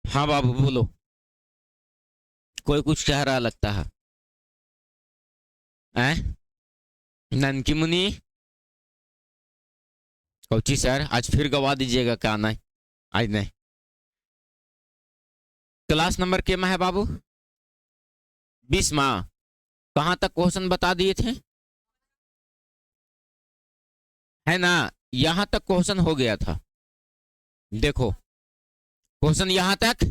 हाँ बाबू बोलो। कोई कुछ कह रहा लगता है। हैं? ननकी मुनि। कोची सर आज फिर गवा दीजिएगा क्या नहीं? आज नहीं। क्लास नंबर के में है बाबू? 20वां। कहाँ तक क्वेश्चन बता दिए थे? है ना? यहां तक क्वेश्चन हो गया था। देखो क्वेश्चन यहां तक।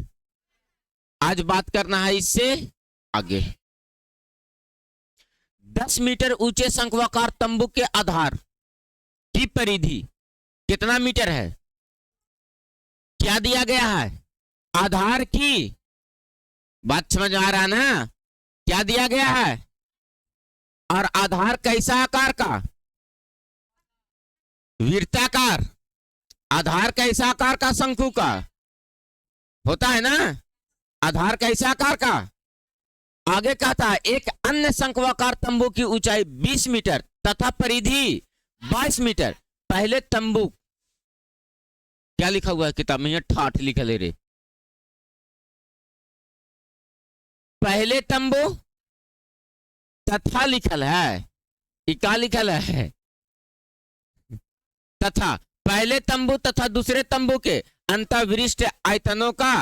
आज बात करना है इससे आगे। 10 मीटर ऊंचे शंक्वाकार तंबू के आधार की परिधि कितना मीटर है? क्या दिया गया है? आधार की बात समझ आ रहा ना? क्या दिया गया है? और आधार कैसा आकार का? वृत्ताकार। आधार कैसा आकार का? शंकु का होता है ना? आधार कैसा आकार का? आगे कहता है एक अन्य शंक्वाकार तंबू की ऊंचाई 20 मीटर तथा परिधि 22 मीटर। पहले तंबू क्या लिखा हुआ है किताब में? ये ठाठ लिखा ले रे। पहले तंबू तथा लिखल है। क्या लिखल है? तथा। पहले तंबू तथा दूसरे तंबू के अंतर्विशिष्ट आयतनों का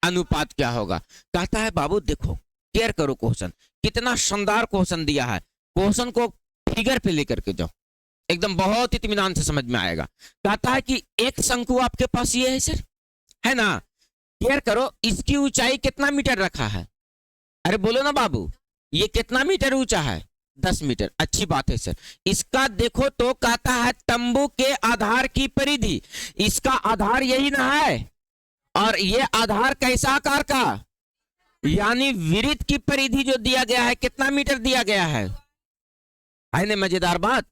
अनुपात क्या होगा? कहता है बाबू देखो केयर करो क्वेश्चन। कितना शानदार क्वेश्चन दिया है। क्वेश्चन को फिगर पे लेकर के जाओ, एकदम बहुत इत्मीनान से समझ में आएगा। कहता है कि एक शंकु आपके पास ये है सर, है ना? केयर करो इसकी ऊंचाई कितना मीटर रखा है? अरे बोलो ना बाबू, ये कितना मीटर ऊंचा है? 10 मीटर। अच्छी बात है सर। इसका देखो तो कहता है तंबू के आधार की परिधि। इसका आधार यही ना है, और ये आधार कैसा आकार का? यानी वृत्त की परिधि जो दिया गया है कितना मीटर दिया गया है? ना मजेदार बात?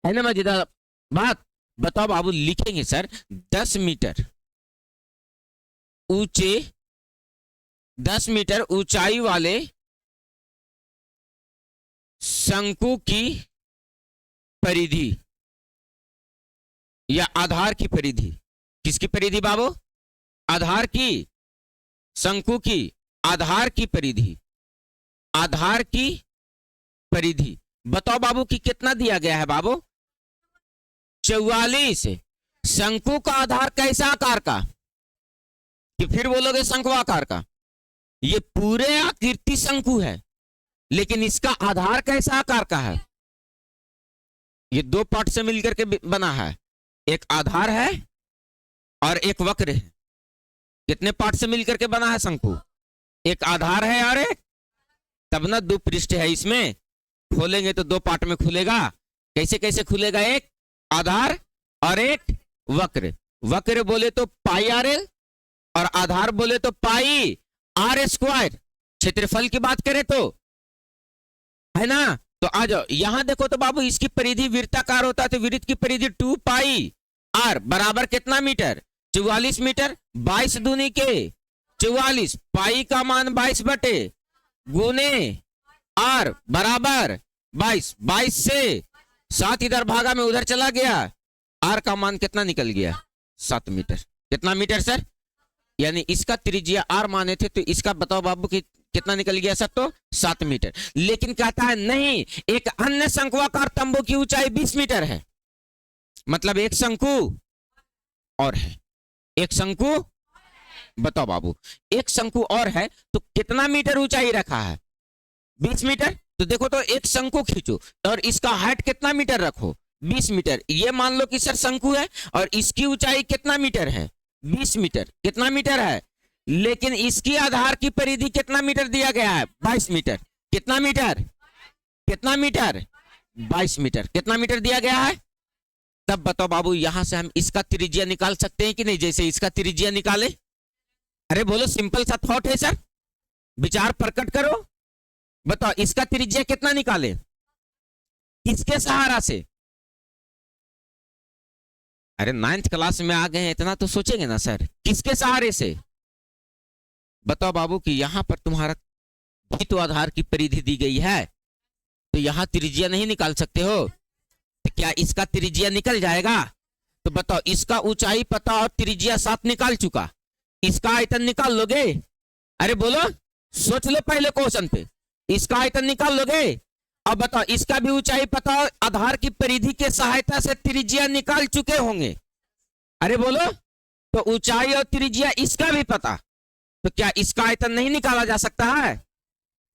है ना मजेदार बात? बताओ बाबू। लिखेंगे सर 10 मीटर ऊंचे, 10 मीटर ऊंचाई वाले शंकु की परिधि या आधार की परिधि। किसकी परिधि बाबू? आधार की। शंकु की आधार की परिधि। आधार की परिधि बताओ बाबू कि कितना दिया गया है बाबू? 44। शंकु का आधार कैसा आकार का? कि फिर बोलोगे शंक्वाकार का? ये पूरे आकृति शंकु है, लेकिन इसका आधार कैसा आकार का है? ये दो पार्ट से मिलकर के बना है। एक आधार है और एक वक्र है। कितने पार्ट से मिलकर के बना है शंकु? एक आधार है और एक, तब ना दो पृष्ठ है इसमें। खोलेंगे तो दो पार्ट में खुलेगा। कैसे कैसे खुलेगा? एक आधार और एक वक्र। वक्र बोले तो पाई आर एल और आधार बोले तो पाई आर स्क्वायर। क्षेत्रफल की बात करें तो, है ना? तो आ जाओ यहां देखो तो बाबू, इसकी परिधि वृत्ताकार होता है तो वृत्त की परिधि 2 पाई आर बराबर कितना मीटर? 44 मीटर। 22 दूनी के 44, पाई का मान 22 बटे गुने आर बराबर 22। 22 से 7 इधर भागा में उधर चला गया। आर का मान कितना निकल गया? 7 मीटर। कितना मीटर सर? यानी इसका त्रिज्या आर माने थे तो इसका बताओ बाबू कि कितना निकल गया सर? तो 7 मीटर। लेकिन कहता है नहीं, एक अन्य शंक्वाकार तंबू की ऊंचाई 20 मीटर है। मतलब एक शंकु और है। एक शंकु बताओ बाबू, एक शंकु और है तो कितना मीटर ऊंचाई रखा है? 20 मीटर। तो देखो तो एक शंकु खींचो और इसका हाइट कितना मीटर रखो? 20 मीटर। ये मान लो कि सर शंकु है और इसकी ऊंचाई कितना मीटर है? 20 मीटर। कितना मीटर है? लेकिन इसकी आधार की परिधि कितना मीटर दिया गया है? 22 मीटर। कितना मीटर? कितना मीटर? 22 मीटर। कितना मीटर दिया गया है? तब बताओ बाबू यहां से हम इसका त्रिज्या निकाल सकते हैं कि नहीं? जैसे इसका त्रिज्या निकाले। अरे बोलो, सिंपल सा थॉट है सर, विचार प्रकट करो। बताओ इसका त्रिज्या कितना निकाले? किसके सहारा से? अरे 9th क्लास में आ गए हैं, इतना तो सोचेंगे ना सर। किसके सहारे से? बताओ बाबू कि यहां पर तुम्हारा भी तो आधार की परिधि दी गई है, तो यहां त्रिज्या नहीं निकाल सकते हो? तो क्या इसका त्रिज्या निकल जाएगा? तो बताओ इसका ऊंचाई पता और त्रिज्या 7 निकाल चुका। इसका आयतन निकाल लोगे? अरे बोलो, सोच लो पहले क्वेश्चन पे, इसका आयतन निकाल लोगे? अब बताओ, इसका भी ऊंचाई पता हो, आधार की परिधि के सहायता से त्रिज्या निकाल चुके होंगे। अरे बोलो, तो ऊंचाई और त्रिज्या इसका भी पता, तो क्या इसका आयतन नहीं निकाला जा सकता है?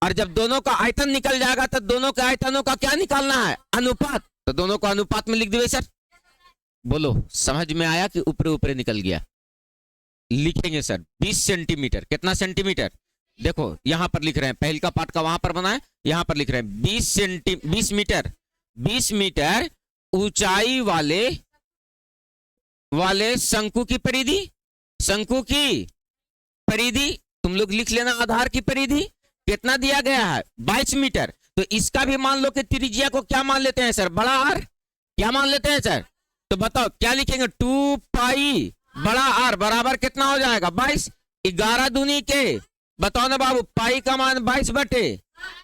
और जब दोनों का आयतन निकल जाएगा तो दोनों के आयतनों का क्या निकालना है? अनुपात। तो दोनों को अनुपात में लिख दो सर। बोलो, समझ में आया कि ऊपर ऊपर निकल गया? लिखेंगे सर 20 सेंटीमीटर। कितना सेंटीमीटर? देखो यहां पर लिख रहे हैं, पहल का पार्ट का वहां पर बना है, यहां पर लिख रहे हैं 20 मीटर। 20 मीटर ऊंचाई वाले शंकु की परिधि, शंकु की परिधि तुम लोग लिख लेना। आधार की परिधि कितना दिया गया है? 22 मीटर। तो इसका भी मान लो कि त्रिज्या को क्या मान लेते हैं सर? बड़ा आर। क्या मान लेते हैं सर? तो बताओ क्या लिखेंगे? 2 पाई बड़ा आर बराबर कितना हो जाएगा? 22। 11 दूनी के, बताओ ना बाबू, पाई का मान 22 बटे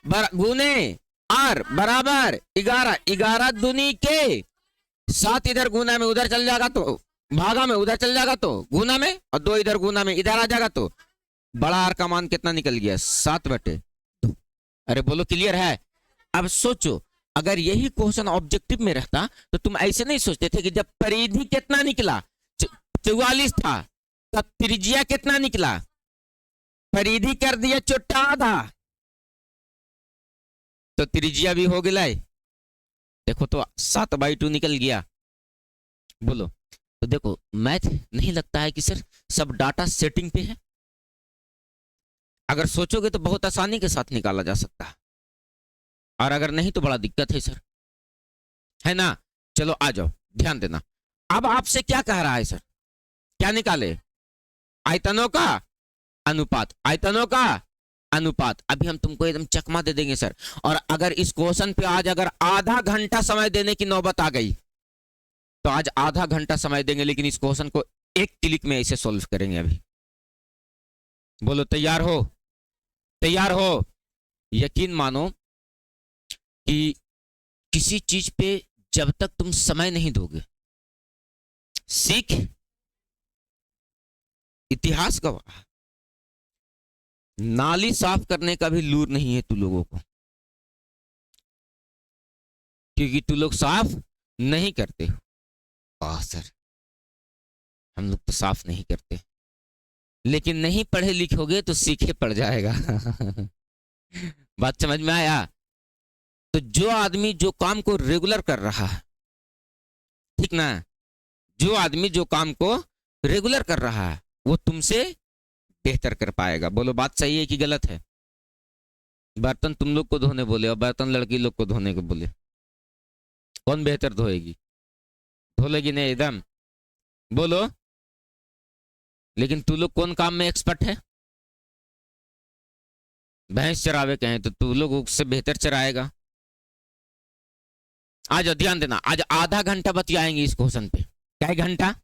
गुने आर बराबर 11। 11 दूनी के 7, इधर गुना में उधर चल जाएगा तो भागा में उधर चल जाएगा तो गुना में, और 2 इधर गुना में इधर आ जाएगा तो बड़ा आर का मान कितना निकल गया? 7 बटे 2। अरे बोलो क्लियर है? अब सोचो, अगर यही क्वेश्चन ऑब्जेक्टिव में रहता तो तुम ऐसे नहीं सोचते थे कि जब परिधि कितना निकला 44 था, तब त्रिज्या कितना निकला? परिधि कर दिया छोटा आधा, तो त्रिज्या भी हो गया। देखो तो 7/2 निकल गया। बोलो, तो देखो मैथ नहीं लगता है कि सर सब डाटा सेटिंग पे है? अगर सोचोगे तो बहुत आसानी के साथ निकाला जा सकता है, और अगर नहीं तो बड़ा दिक्कत है सर, है ना? चलो आ जाओ, ध्यान देना। अब आपसे क्या कह रहा है सर? क्या निकाले? आयतनों का अनुपात। आयतनों का अनुपात। अभी हम तुमको एकदम चकमा दे देंगे सर। और अगर इस क्वेश्चन पे आज अगर आधा घंटा समय देने की नौबत आ गई तो आज आधा घंटा समय देंगे, लेकिन इस क्वेश्चन को एक क्लिक में ऐसे सॉल्व करेंगे। अभी बोलो, तैयार हो? तैयार हो? यकीन मानो कि किसी चीज पे जब तक तुम समय नहीं दोगे, सीख इतिहास गवाह, नाली साफ करने का भी लूर नहीं है तू लोगों को, क्योंकि तू लोग साफ नहीं करते हो। सर हम लोग तो साफ नहीं करते, लेकिन नहीं पढ़े लिखोगे तो सीखे पड़ जाएगा। बात समझ में आया? तो जो आदमी जो काम को रेगुलर कर रहा है, ठीक ना, जो आदमी जो काम को रेगुलर कर रहा है वो तुमसे बेहतर कर पाएगा। बोलो बात सही है कि गलत है? बर्तन तुम लोग को धोने बोले और बर्तन लड़की लोग को धोने को बोले, कौन बेहतर धोएगी? धो लेगी नहीं एकदम? बोलो, लेकिन तू लोग कौन काम में एक्सपर्ट है? भैंस चरावे कहें तो तू लोग उससे बेहतर चराएगा। आज ध्यान देना, आज आधा घंटा बतियाएंगे इस क्वेश्चन पे। क्या घंटा?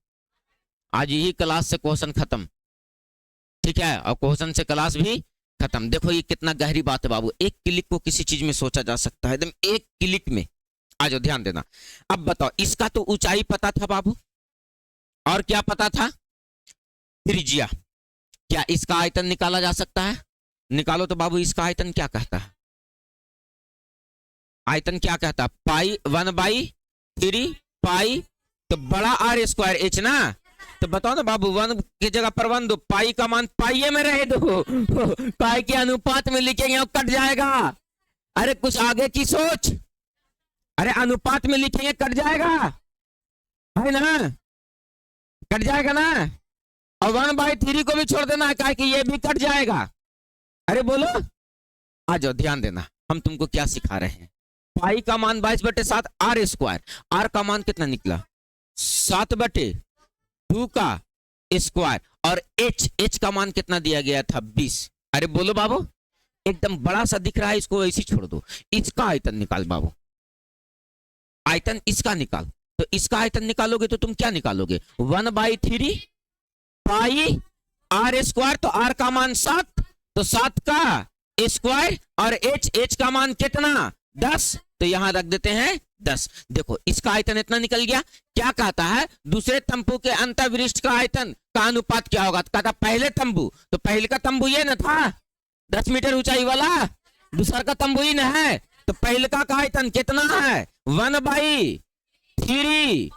आज यही क्लास से क्वेश्चन खत्म, ठीक है? और क्वेश्चन से क्लास भी खत्म। देखो ये कितना गहरी बात है बाबू। एक क्लिक को किसी चीज में सोचा जा सकता है, एकदम एक क्लिक में। आज ध्यान देना। अब बताओ, इसका तो ऊंचाई पता था बाबू, और क्या पता था? त्रिज्या। क्या इसका आयतन निकाला जा सकता है? निकालो तो बाबू। इसका आयतन क्या कहता है? आयतन क्या कहता है? पाई 1/3 पाई, तो बड़ा आर स्क्वायर एच ना। तो बताओ ना बाबू, 1 की जगह पर 1 दो, पाई का मान पाई में रहे दो। पाई के अनुपात में लिखेंगे और कट जाएगा। अरे कुछ आगे की सोच। अरे अनुपात में लिखेंगे कट जाएगा, है ना? कट जाएगा ना। और 1/3 को भी छोड़ देना है, कि ये भी कट जाएगा। अरे बोलो, आ जाओ, ध्यान देना। हम तुमको क्या सिखा रहे हैं? पाई का मान 22/7 आर स्क्वायर। आर का मान कितना निकला? 7/2 का स्क्वायर। और एच का मान कितना दिया गया था? 20। अरे बोलो बाबू, एकदम बड़ा सा दिख रहा है, इसको ऐसे छोड़ दो। इसका आयतन निकाल बाबू, आयतन इसका निकाल। तो इसका आयतन निकालोगे तो तुम क्या निकालोगे? 1/3 पाई आर स्क्वायर। तो आर का मान 7, तो 7 का स्क्वायर, और एच का मान कितना? 10। तो यहां रख देते हैं 10। देखो इसका आयतन इतना निकल गया। क्या कहता है, दूसरे तंबू के अंतःविशिष्ट का आयतन का अनुपात क्या होगा? तो कहता पहले तंबू, तो पहले का तंबू ये ना था 10 मीटर ऊंचाई वाला, दूसरा का तंबू ही ना है, तो पहले का आयतन कितना है? 1/3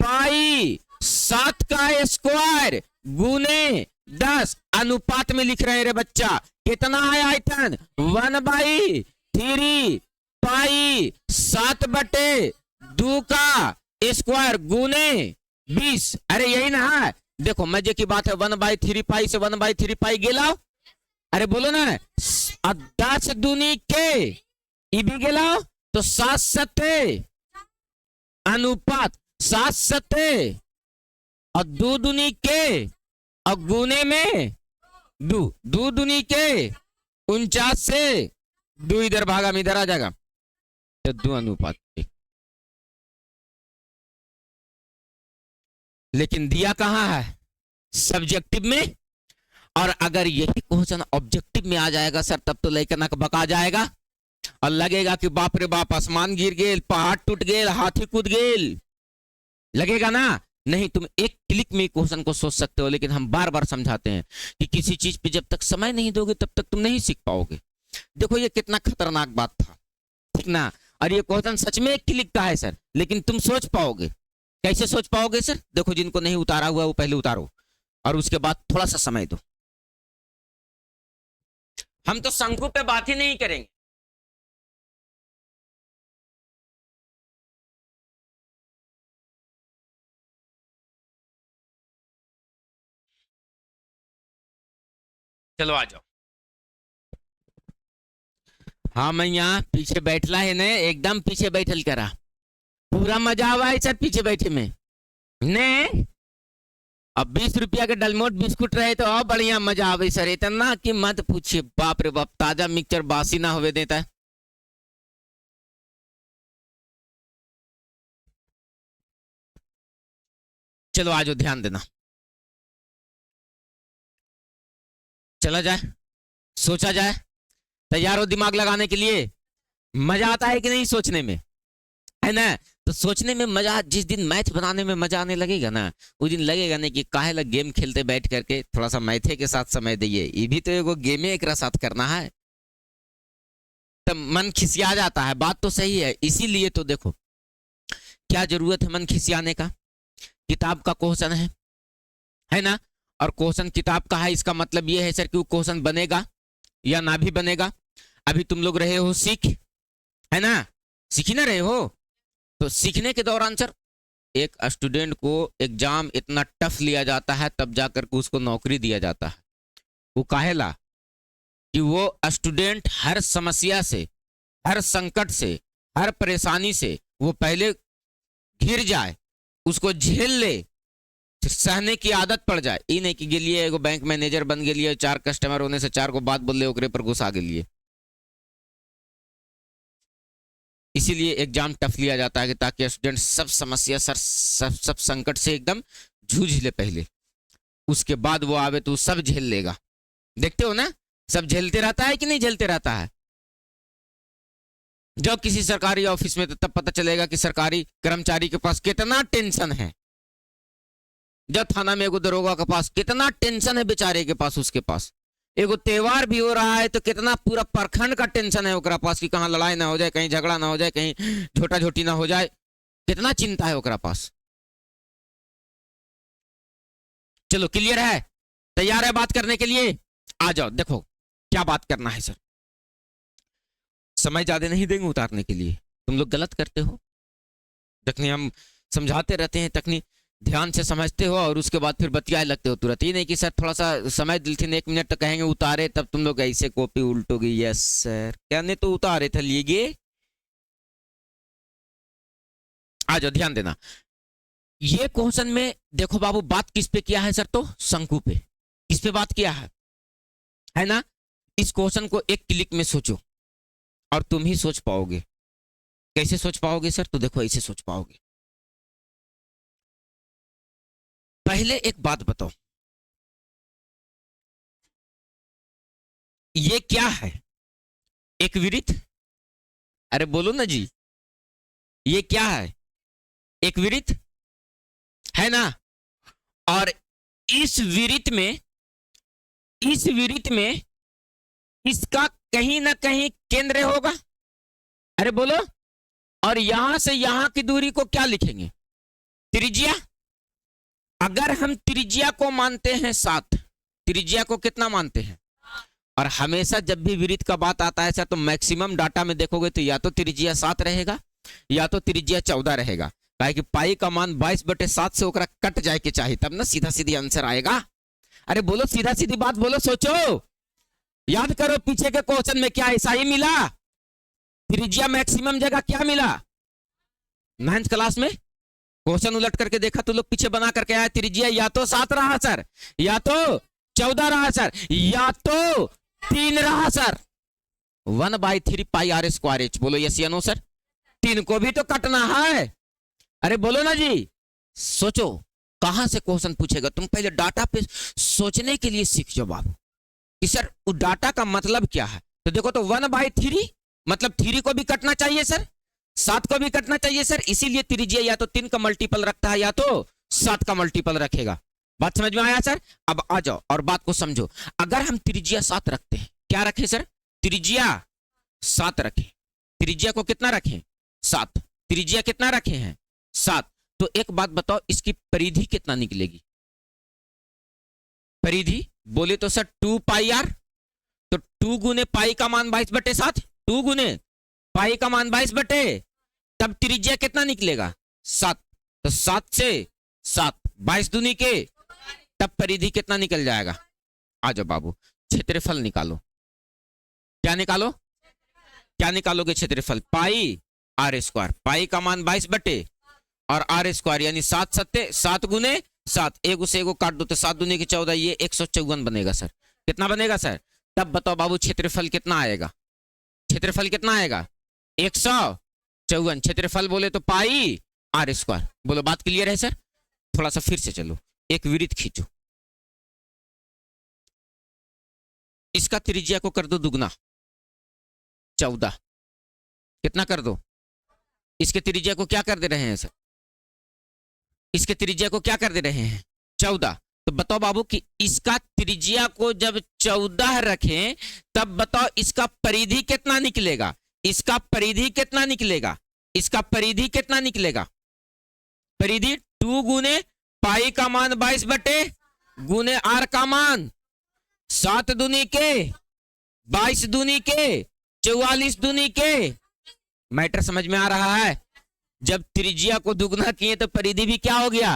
पाई 7 का स्क्वायर गुने 10 अनुपात में लिख रहे हैं रे बच्चा। कितना है आयतन? 1/3 पाई 7/2 का स्क्वायर गुने 20। अरे यही ना है। देखो मजे की बात है, 1/3 पाई से 1/3 पाई गेला, अरे बोलो ना, 10 दूनी के ई भी गेला, तो 7 सत्ते अनुपात 7 सत्ते और 2 दूनी के और गुने में 2 दूनी के 49 से 2 इधर भागा में इधर आ जाएगा, तो 2 अनुपात 1। लेकिन दिया कहां है? सब्जेक्टिव में। और अगर यही क्वेश्चन ऑब्जेक्टिव में आ जाएगा सर, तब तो लेकर नक बका जाएगा और लगेगा कि बाप रे बाप, आसमान गिर गेल, पहाड़ टूट गेल, हाथी कूद गेल, लगेगा ना। नहीं, तुम एक क्लिक में क्वेश्चन को सोच सकते हो, लेकिन हम बार बार समझाते हैं कि किसी चीज पे जब तक समय नहीं दोगे तब तक तुम नहीं सीख पाओगे। देखो ये कितना खतरनाक बात था, ठीक ना। और ये क्वेश्चन सच में एक क्लिक का है सर, लेकिन तुम सोच पाओगे? कैसे सोच पाओगे सर? देखो जिनको नहीं उतारा हुआ वो पहले उतारो और उसके बाद थोड़ा सा समय दो। हम तो शंकु पे बात ही नहीं करेंगे। चलो आ जाओ। हाँ मैं यहाँ पीछे बैठला है ने, एकदम पीछे बैठल करा, पूरा मजा आवा है सर पीछे बैठे में ने। अब 20 रुपया के डलमोट बिस्कुट रहे तो और बढ़िया मजा आवे सर, इतना कि मत पूछिए, बाप रे बाप, ताजा मिक्सचर बासी ना होवे देता है। चलो आज ध्यान देना, चला जाए, सोचा जाए, तैयार हो दिमाग लगाने के लिए। मजा आता है कि नहीं सोचने में, है ना। तो सोचने में मजा, जिस दिन मैथ बनाने में मजा आने लगेगा ना, उस दिन लगेगा नहीं कि काहे लग गेम खेलते बैठ करके थोड़ा सा मैथे के साथ समय दिए, ये भी तो एगो गेमे एक साथ करना है, तब मन खिसिया जाता है। बात तो सही है, इसीलिए तो देखो क्या जरूरत है मन खिसियाने का। किताब का क्वेश्चन है ना, और क्वेश्चन किताब का है, इसका मतलब ये है सर कि वो क्वेश्चन बनेगा या ना भी बनेगा। अभी तुम लोग रहे हो सीख, है ना, सीख ही ना रहे हो। तो सीखने के दौरान सर एक स्टूडेंट को एग्जाम इतना टफ लिया जाता है, तब जाकर के उसको नौकरी दिया जाता है। वो काहेला कि वो स्टूडेंट हर समस्या से, हर संकट से, हर परेशानी से वो पहले घिर जाए, उसको झेल ले, सहने की आदत पड़ जाए। ये नहीं कि गेलिए एगो बैंक मैनेजर बन गेलिए, 4 कस्टमर होने से 4 को बात बोल ले ओकरे पर गुस्सा गेलिए। इसीलिए एग्जाम टफ लिया जाता है कि ताकि स्टूडेंट सब समस्या सर, सब संकट से एकदम जूझ ले पहले, उसके बाद वो आवे तो सब झेल लेगा। देखते हो ना, सब झेलते रहता है कि नहीं झेलते रहता है। जब किसी सरकारी ऑफिस में तो तब पता चलेगा कि सरकारी कर्मचारी के पास कितना टेंशन है, जब थाना में एगो दरोगा के पास कितना टेंशन है बेचारे के पास, उसके पास एगो त्योहार भी हो रहा है तो कितना पूरा प्रखंड का टेंशन है ओकरा पास कि कहाँ लड़ाई ना हो जाए, कहीं झगड़ा ना हो जाए, कहीं झोटा झोटी ना हो जाए, कितना चिंता है ओकरा पास। चलो क्लियर है, तैयार है बात करने के लिए? आ जाओ, देखो क्या बात करना है सर। समय ज्यादा नहीं देंगे उतारने के लिए, तुम लोग गलत करते हो। तकनी हम समझाते रहते हैं, तकनी ध्यान से समझते हो और उसके बाद फिर बतियाए लगते हो तुरंत। ही नहीं कि सर थोड़ा सा समय दिलथिन 1 मिनट तक कहेंगे उतारे, तब तुम लोग ऐसे कॉपी उल्टोगे। यस सर, क्या नहीं तो उतारे थे लिए। आ जाओ ध्यान देना, ये क्वेश्चन में देखो बाबू बात किस पे किया है सर, तो शंकु पे, किस पे बात किया है ना। इस क्वेश्चन को एक क्लिक में सोचो और तुम ही सोच पाओगे। कैसे सोच पाओगे सर? तो देखो ऐसे सोच पाओगे। पहले एक बात बताओ, ये क्या है? एक विरित? अरे बोलो ना जी, ये क्या है? एक वृत्त है ना, और इस वृत्त में इसका कहीं ना कहीं केंद्र होगा। अरे बोलो, और यहां से यहां की दूरी को क्या लिखेंगे? त्रिज्या। अगर हम त्रिज्या को मानते हैं 7, त्रिज्या को कितना मानते हैं? और हमेशा जब भी वृत्त का बात आता है सर, तो मैक्सिमम डाटा में देखोगे तो या तो त्रिज्या 7 रहेगा या तो त्रिज्या 14 रहेगा। कि पाई का मान 22/7 से ओकरा कट जाए के चाहिए, तब ना सीधा सीधी आंसर आएगा। अरे बोलो, सीधा सीधी बात बोलो, सोचो, याद करो पीछे के क्वेश्चन में क्या ऐसा ही मिला? त्रिज्या मैक्सिमम जगह क्या मिला? 9th क्लास में क्वेश्चन उलट करके देखा तो लोग पीछे बना करके आया, त्रिज्या या तो 7 रहा सर, या तो 14 रहा सर, या तो 3 रहा sir. 1/3 pi r square h. बोलो यस या नो सर? 3 को भी तो कटना है। अरे बोलो ना जी, सोचो कहां से क्वेश्चन पूछेगा। तुम पहले डाटा पे सोचने के लिए सीख जाओ बाबू कि सर उस डाटा का मतलब क्या है। तो देखो तो 1/3 मतलब 3 को भी कटना चाहिए सर, 7 को भी कटना चाहिए सर, इसीलिए त्रिज्या या तो 3 का मल्टीपल रखता है या तो 7 का मल्टीपल रखेगा। बात समझ में आया सर? अब आ जाओ और बात को समझो। अगर हम त्रिज्या 7 रखते हैं, क्या रखें सर? त्रिज्या 7 रखें। त्रिज्या को कितना रखें? 7। त्रिज्या कितना रखे हैं? 7। तो एक बात बताओ, इसकी परिधि कितना निकलेगी? परिधि बोले तो सर 2 पाई आर। तो 2 गुने पाई का मान 22/7, 2 गुने पाई का मान 22 तब त्रिज्या कितना निकलेगा? 7। तो 7 से 7 22 दूनी के, तब परिधि कितना निकल जाएगा? आ जाओ बाबू, क्षेत्रफल निकालो। क्या निकालो? क्या निकालोगे? क्षेत्रफल। पाई आर स्क्वायर, पाई का मान 22 और आर स्क्वायर यानी 7 सत्ते 7 गुने 7, एगो से एगो काट दो तो 7 दूनी की 14, ये 154 बनेगा सर। कितना बनेगा सर? तब बताओ बाबू क्षेत्रफल कितना आएगा? क्षेत्रफल कितना आएगा? 154। क्षेत्रफल बोले तो पाई आर स्क्वायर। बोलो बात क्लियर है सर? थोड़ा सा फिर से चलो, एक वृत्त खींचो, इसका त्रिज्या को कर दो दुगना, 14। कितना कर दो? इसके त्रिज्या को क्या कर दे रहे हैं सर? इसके त्रिज्या को क्या कर दे रहे हैं? 14। तो बताओ बाबू कि इसका त्रिज्या को जब 14 रखें तब बताओ इसका परिधि कितना निकलेगा? इसका परिधि कितना निकलेगा? इसका परिधि कितना निकलेगा? परिधि 2 गुने पाई का मान 22 गुने आर का मान 7 दूनी के 22 दूनी के 44 दूनी के। मैटर समझ में आ रहा है? जब त्रिज्या को दुगना किए तो परिधि भी क्या हो गया?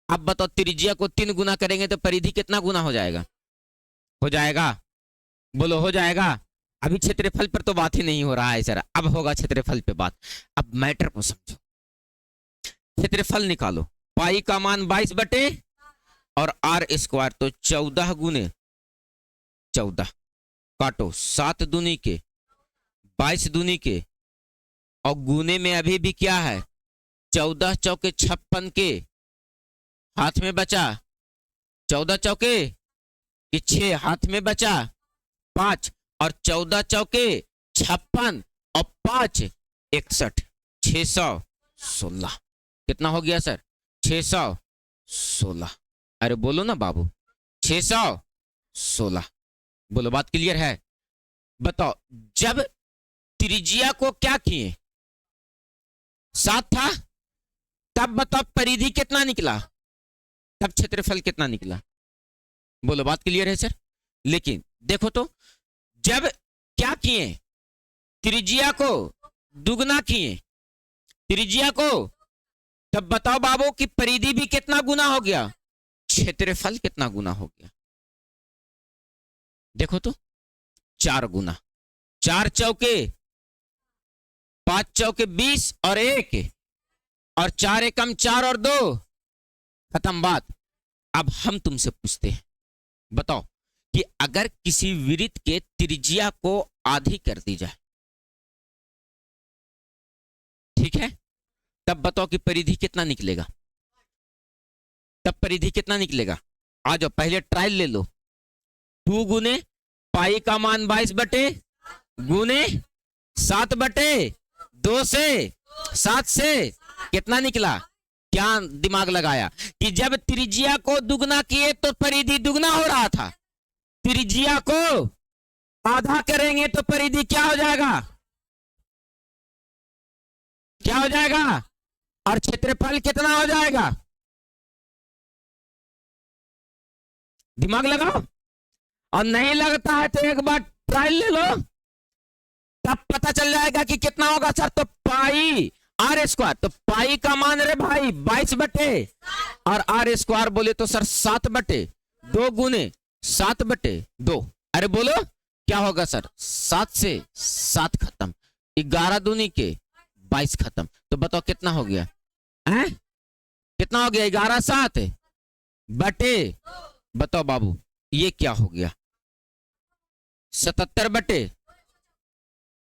अब बताओ त्रिज्या को 3 गुना करेंगे तो परिधि कितना गुना हो जाएगा? हो जाएगा? बोलो हो जाएगा? अभी क्षेत्रफल पर तो बात ही नहीं हो रहा है सर, अब होगा क्षेत्रफल पे बात। अब मैटर को समझो, क्षेत्रफल निकालो। पाई का मान 22 और आर स्क्वायर तो 14 गुने 14, काटो 7 दूनी के 22 दूनी के, और गुने में अभी भी क्या है? 14 चौके 56 के, हाथ में बचा 14 चौके कि 6, हाथ में बचा 5, और 14 चौके 56 और 5 61, 616। कितना हो गया सर? 616। अरे बोलो ना बाबू, 616। बोलो बात क्लियर है? बताओ जब त्रिज्या को क्या किए? 7 था, तब बताओ परिधि कितना निकला? तब क्षेत्रफल कितना निकला? बोलो बात क्लियर है सर? लेकिन देखो तो, जब क्या किए? त्रिज्या को दुगना किए, त्रिज्या को, तब बताओ बाबू कि परिधि भी कितना गुना हो गया? क्षेत्रफल कितना गुना हो गया? देखो तो, 4 गुना। 4 चौके 5 चौके 20 और 1, और 4 एकम 4 और 2, खत्म बात। अब हम तुमसे पूछते हैं, बताओ कि अगर किसी वृत्त के त्रिज्या को आधी कर दी जाए, ठीक है, तब बताओ कि परिधि कितना निकलेगा? तब परिधि कितना निकलेगा? आ जाओ पहले ट्रायल ले लो। 2 गुने पाई का मान 22 गुने 7/2 से 7 से कितना निकला? क्या दिमाग लगाया कि जब त्रिज्या को दुगना किए तो परिधि दुगना हो रहा था, त्रिज्या को आधा करेंगे तो परिधि क्या हो जाएगा? क्या हो जाएगा? और क्षेत्रफल कितना हो जाएगा? दिमाग लगाओ। और नहीं लगता है तो एक बार ट्रायल ले लो, तब पता चल जाएगा कि कितना होगा सर। तो पाई आर स्क्वायर, तो पाई का मान रे भाई 22 बटे, और आर स्क्वायर बोले तो सर 7 बटे 2 गुने 7 बटे 2। अरे बोलो क्या होगा सर? 7 से 7 खत्म, 11 दूनी के 22 खत्म। तो बताओ कितना हो गया? कितना हो गया? 11 7 बटे, बताओ बाबू ये क्या हो गया? 77 बटे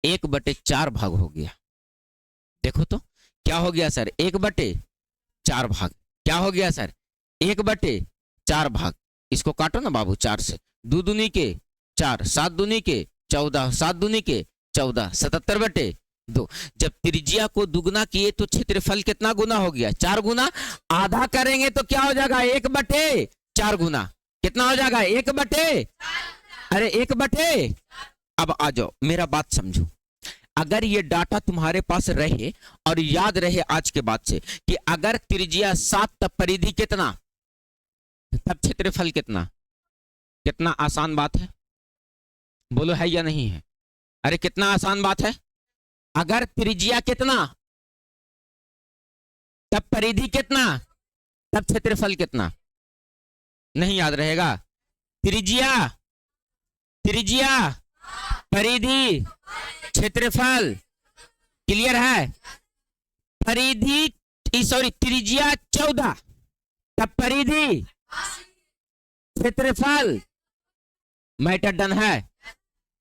1 बटे 4 भाग हो गया। देखो तो क्या हो गया सर? 1 बटे 4 भाग। क्या हो गया सर? 1 बटे 4 भाग। इसको काटो ना बाबू 4 से, 2 दूनी के 4, 7 दूनी के 14, 7 दूनी के 14, 77 बटे 2। जब त्रिज्या को दुगना किए तो क्षेत्रफल कितना गुना हो गया? 4 गुना। आधा करेंगे तो क्या हो जाएगा? 1 बटे 4 गुना। कितना हो जाएगा? 1 बटे, अरे 1 बटे। अब आ जाओ, मेरा बात समझो। अगर ये डाटा तुम्हारे पास रहे और याद रहे आज के बाद से कि अगर त्रिज्या 7 तब परिधि कितना, तब क्षेत्रफल कितना। कितना आसान बात है, बोलो है या नहीं है? अरे कितना आसान बात है। अगर त्रिज्या कितना तब परिधि कितना, तब क्षेत्रफल कितना। नहीं याद रहेगा? त्रिज्या, त्रिज्या परिधि क्षेत्रफल, क्लियर है? परिधि सॉरी त्रिज्या 14 तब परिधि क्षेत्रफल, मैटर डन है।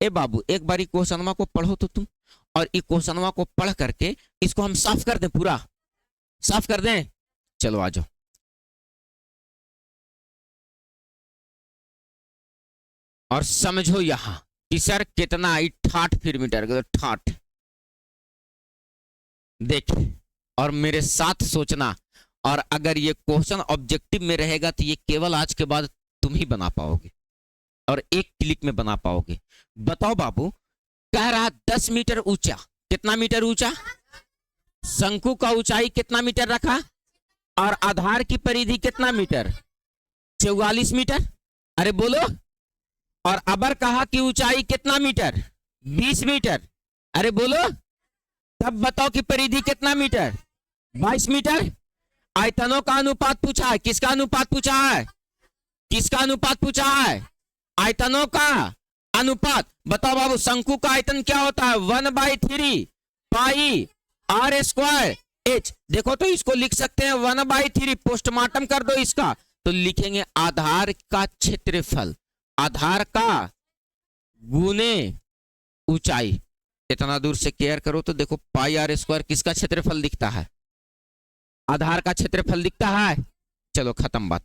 ए बाबू एक बारी क्वेश्चनवा को पढ़ो तो तुम, और इस क्वेश्चनवा को पढ़ करके इसको हम साफ कर दें, पूरा साफ कर दें। चलो आ जाओ। और समझो यहां कि सर कितना आई ठाठ फिर मीटर का ठाठ। देख और मेरे साथ सोचना, और अगर ये क्वेश्चन ऑब्जेक्टिव में रहेगा तो ये केवल आज के बाद तुम ही बना पाओगे और एक क्लिक में बना पाओगे। बताओ बाबू, कह रहा 10 मीटर ऊंचा। कितना मीटर ऊंचा? शंकु का ऊंचाई कितना मीटर रखा? और आधार की परिधि कितना मीटर? 44 मीटर। अरे बोलो। और अबर कहा कि ऊंचाई कितना मीटर? 20 मीटर। अरे बोलो। तब बताओ कि परिधि कितना मीटर? 22 मीटर। आयतनों का अनुपात पूछा है। किसका अनुपात पूछा है? किसका अनुपात पूछा है? आयतनों का अनुपात। बताओ बाबू, शंकु का आयतन क्या होता है? 1/3 पाई आर स्क्वायर एच। देखो तो इसको लिख सकते हैं 1/3, पोस्टमार्टम कर दो इसका तो लिखेंगे आधार का क्षेत्रफल, आधार का गुने ऊंचाई। इतना दूर से केयर करो तो देखो पाई आर स्क्वायर किसका क्षेत्रफल दिखता है? आधार का क्षेत्रफल दिखता है। चलो खत्म बात।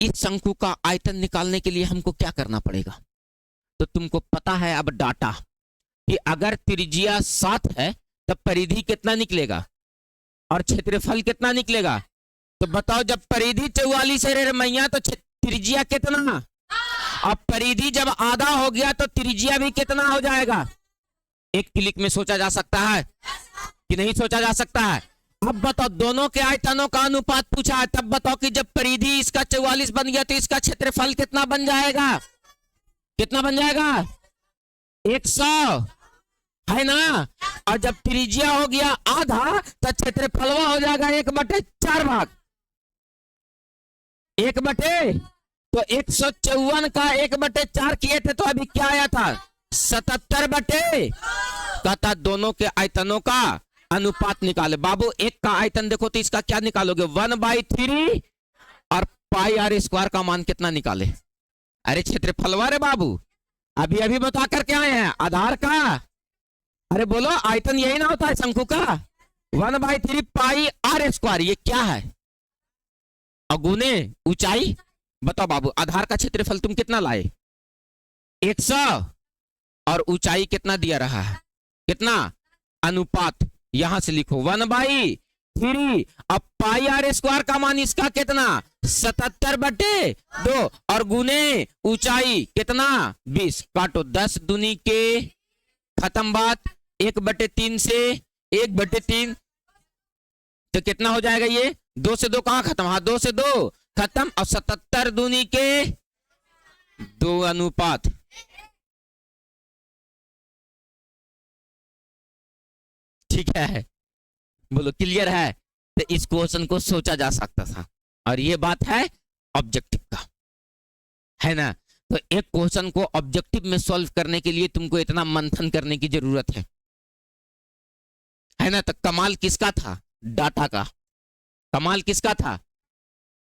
इस शंकु का आयतन निकालने के लिए हमको क्या करना पड़ेगा? तो तुमको पता है अब डाटा कि अगर त्रिज्या 7 है तब परिधि कितना निकलेगा और क्षेत्रफल कितना निकलेगा। तो बताओ, जब परिधि 44 है रे मैया तो त्रिज्या कितना? अब परिधि जब आधा हो गया तो त्रिज्या भी कितना हो जाएगा? एक क्लिक में सोचा जा सकता है कि नहीं सोचा जा सकता है? अब बताओ, दोनों के आयतनों का अनुपात पूछा है, तब बताओ कि जब परिधि इसका 44 बन गया तो इसका क्षेत्रफल कितना बन जाएगा? कितना बन जाएगा? 100 है ना। और जब त्रिज्या हो गया आधा तो क्षेत्रफल हो जाएगा 1/4 भाग। 1/, तो 154 का 1/4 किए थे तो अभी क्या आया था? 77 बटे। कहता दोनों के आयतनों का अनुपात निकाले। बाबू एक का आयतन देखो तो इसका क्या निकालोगे? 1/3 और पाई आर स्क्वायर का मान कितना निकाले? अरे क्षेत्रफलवा रे बाबू, अभी अभी बता करके आए हैं आधार का। अरे बोलो, आयतन यही ना होता है शंकु का? 1/3 पाई आर स्क्वायर, ये क्या है? अगुने ऊंचाई। बताओ बाबू, आधार का क्षेत्रफल तुम कितना लाए? 100 और ऊंचाई कितना दिया रहा है? कितना? अनुपात यहां से लिखो 1/3। अब पाई आर स्क्वायर का मान इसका कितना 77/2 और गुने ऊंचाई कितना 20। काटो 10 दूनी के खत्म बात 1/3 से 1/3 तो कितना हो जाएगा ये 2 से 2 कहां खत्म, हाँ 2 से 2 खत्म। और 77 दूनी के 2 अनुपात ठीक है, बोलो क्लियर है। तो इस क्वेश्चन को सोचा जा सकता था और ये बात है ऑब्जेक्टिव का, है ना। तो एक क्वेश्चन को ऑब्जेक्टिव में सॉल्व करने के लिए तुमको इतना मंथन करने की जरूरत है ना। तो कमाल किसका था, डाटा का। कमाल किसका था,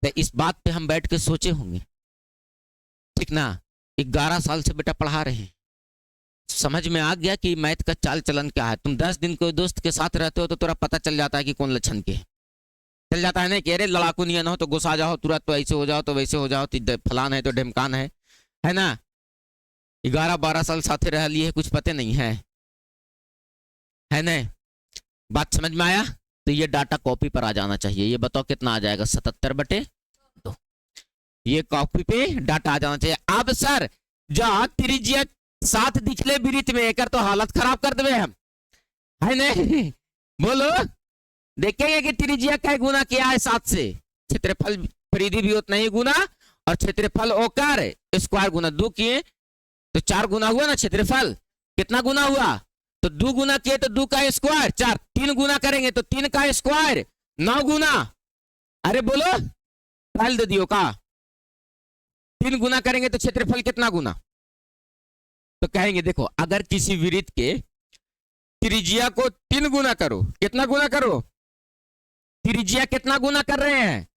तो इस बात पे हम बैठ के सोचे होंगे, ठीक ना। 11 साल से बेटा पढ़ा रहे हैं, समझ में आ गया कि मैथ का चाल चलन क्या है। तुम 10 दिन कोई दोस्त के साथ रहते हो तो तुरा पता चल जाता है कि कौन लक्षण के चल जाता है ना कि अरे लड़ाकू नहीं हो तो गुस्सा जाओ तुरंत, तो ऐसे हो जाओ तो वैसे हो जाओ, तो फलान है तो ढिमकान है ना। 11-12 साल साथे रह लिए कुछ पते नहीं है ना। बात समझ में आया। तो ये डाटा कॉपी पर आ जाना चाहिए। ये बताओ कितना आ जाएगा 77/2। ये कॉपी पे डाटा आ जाना चाहिए। अब सर जा त्रिज्या 7 दिखले वृत्त में एकर तो हालत खराब कर देवे हम, है नहीं। बोलो देखेंगे कि त्रिज्या क्या गुना किया है 7 से, क्षेत्रफल परिधि भी उतना ही गुना और क्षेत्रफल ओकर स्क्वायर गुना 2 किए तो 4 गुना हुआ ना। क्षेत्रफल कितना गुना हुआ, तो 2 गुना किए तो 2 का स्क्वायर 4, 3 गुना करेंगे तो 3 का स्क्वायर 9 गुना। अरे बोलो टाइल दे दियो का, 3 गुना करेंगे तो क्षेत्रफल कितना गुना। तो कहेंगे देखो अगर किसी वृत्त के त्रिज्या को 3 गुना करो, कितना गुना करो, त्रिज्या कितना गुना कर रहे हैं,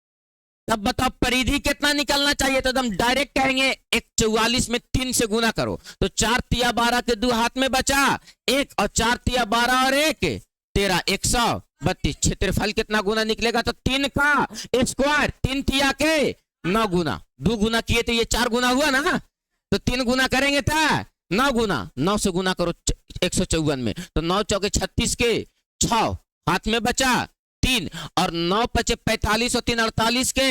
तब बताओ परिधि कितना निकलना चाहिए। तो एकदम डायरेक्ट कहेंगे 144 में 3 से गुना करो तो 4 तिया 12 के 2 हाथ में बचा 1 और 4 तिया 12 और 1 13 132। क्षेत्रफल कितना गुना निकलेगा, तो 3 का स्क्वायर 3 तिया के 9 गुना। 2 गुना किए तो ये 4 गुना हुआ ना, तो 3 गुना करेंगे था 9 गुना, 9 से गुना करो 154 में तो 9 चौके 36 के 6 हाथ में बचा 3 और 9 पचे 45 और 3 48 के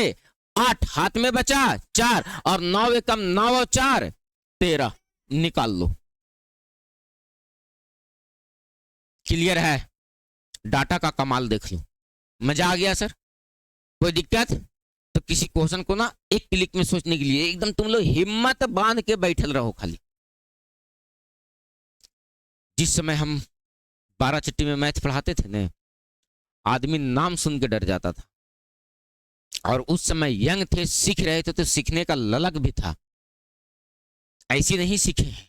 8 हाथ में बचा 4 और 9 एकम 9 और 4 13 निकाल लो। क्लियर है। डाटा का कमाल देख लो। मजा आ गया सर, कोई दिक्कत। तो किसी क्वेश्चन को ना एक क्लिक में सोचने के लिए एकदम तुम लोग हिम्मत बांध के बैठल रहो। खाली जिस समय हम 12 चट्टी में मैथ पढ़ाते थे ना, आदमी नाम सुन के डर जाता था। और उस समय यंग थे, सीख रहे थे तो सीखने का ललक भी था। ऐसी नहीं सीखे हैं,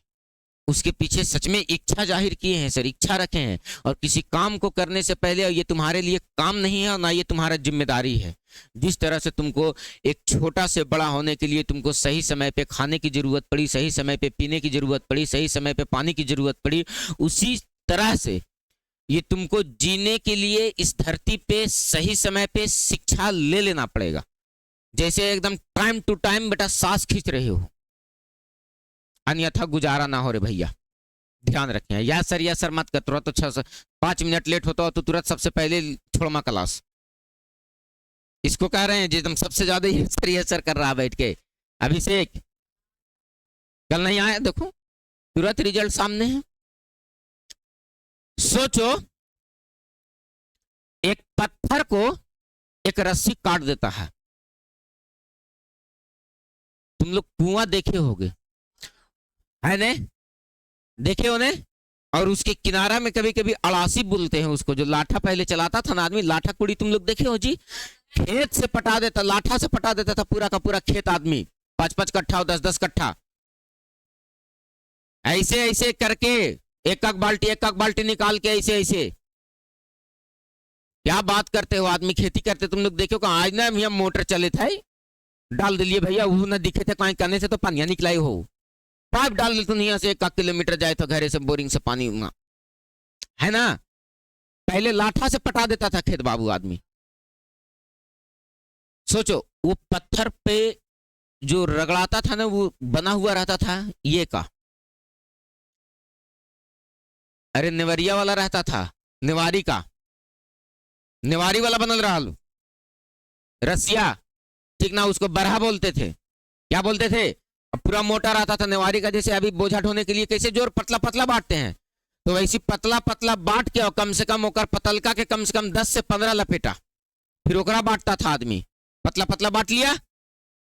उसके पीछे सच में इच्छा जाहिर किए हैं सर, इच्छा रखे हैं। और किसी काम को करने से पहले ये तुम्हारे लिए काम नहीं है और ना ये तुम्हारा जिम्मेदारी है। जिस तरह से तुमको एक छोटा से बड़ा होने के लिए तुमको सही समय पे खाने की जरूरत पड़ी, सही समय पे पीने की जरूरत पड़ी, सही समय पे पानी की जरूरत पड़ी, उसी तरह से ये तुमको जीने के लिए इस धरती पे सही समय पे शिक्षा ले लेना पड़ेगा। जैसे एकदम टाइम टू टाइम बेटा सांस खींच रहे हो, अन्यथा गुजारा ना हो रे भैया। ध्यान रखें। या सर मत कर, तुरंत तो 5 मिनट लेट होता हो तो तुरंत सबसे पहले छोड़मा क्लास। इसको कह रहे हैं जिसम सबसे ज्यादा ये सर कर रहा बैठ के। अभिषेक कल नहीं आया, देखो तुरंत रिजल्ट सामने है। सोचो एक पत्थर को एक रस्सी काट देता है। तुम लोग कुआं देखे होगे, है ने, देखे हो ने। और उसके किनारा में कभी कभी अड़ासी बोलते हैं उसको, जो लाठा पहले चलाता था ना आदमी, लाठा कुड़ी तुम लोग देखे हो जी। खेत से पटा देता, लाठा से पटा देता था पूरा का पूरा खेत आदमी, 5-5 कट्ठा और 10-10 कट्ठा। ऐसे ऐसे करके एक बाल्टी निकाल के ऐसे ऐसे। क्या बात करते हो, आदमी खेती करते तुम लोग देखो। आज ना हम मोटर चले थे, डाल दिलिए भैया, वो ना दिखे थे कहीं करने से तो पानी निकलाई हो। पाइप डाल देते नहीं से 1 किलोमीटर जाए तो घरे से बोरिंग से पानी, है ना। पहले लाठा से पटा देता था खेत बाबू आदमी। सोचो वो पत्थर पे जो रगड़ाता था ना, वो बना हुआ रहता था ये का, अरे नेवरिया वाला रहता था, नेवारी का, नेवारी वाला बनल रहा रसिया, ठीक ना, उसको बरहा बोलते थे। क्या बोलते थे? अब पूरा मोटा रहता था नेवारी का, जैसे अभी बोझा ढोने के लिए कैसे जोर पतला पतला बांटते हैं, तो वैसी पतला पतला बांट के और कम से कम ओकर पतलका के कम से कम 10 से 15 लपेटा, फिर ओकरा बांटता था आदमी। पतला पतला बांट लिया